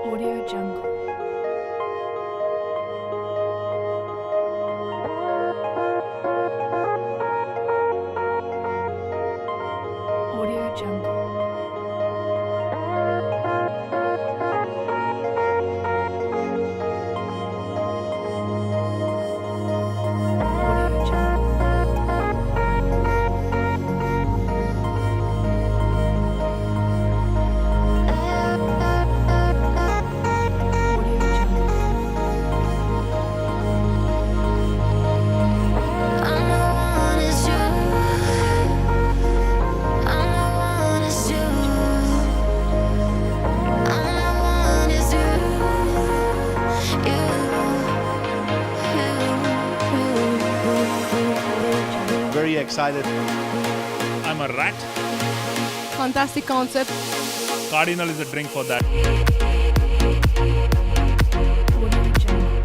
Audio Jungle. Audio Jungle. Audio Jungle. Audio Jungle. Very excited. I'm a rat. Fantastic concept. Cardinal is a drink for that. Audio Jungle.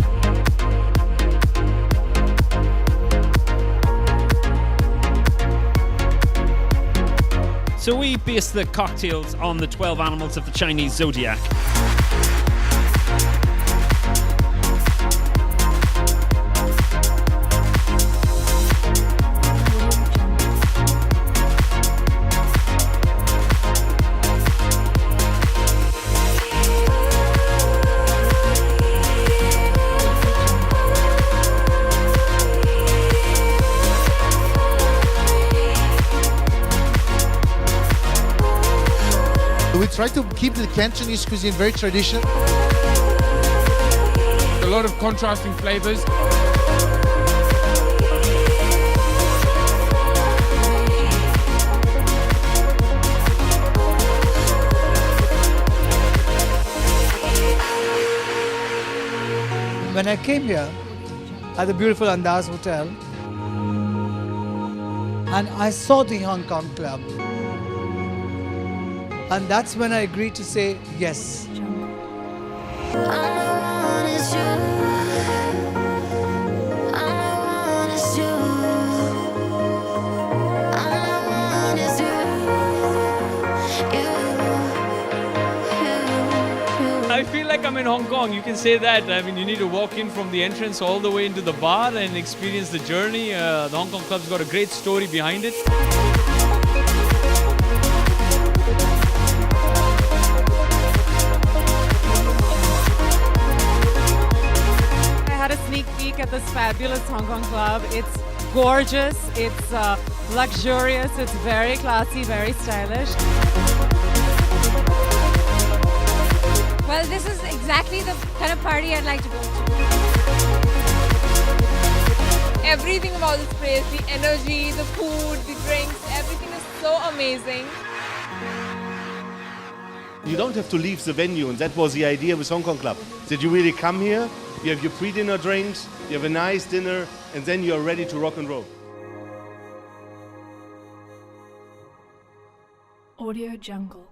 So we base the cocktails on the 12 animals of the Chinese zodiac. We try to keep the Cantonese cuisine very traditional. A lot of contrasting flavors. When I came here at the beautiful Andaz Hotel and I saw the Hong Kong club, and that's when I agreed to say yes. I feel like I'm in Hong Kong. You can say that. I mean, you need to walk in from the entrance all the way into the bar and experience the journey. The Hong Kong Club's got a great story behind it. I had a sneak peek at this fabulous Hong Kong club. It's gorgeous, it's luxurious, it's very classy, very stylish. Well, this is exactly the kind of party I'd like to go to. Everything about this place, the energy, the food, the drinks, everything is so amazing. You don't have to leave the venue, and that was the idea with Hong Kong Club. That you really come here, you have your pre-dinner drinks, you have a nice dinner, and then you are ready to rock and roll. Audio Jungle.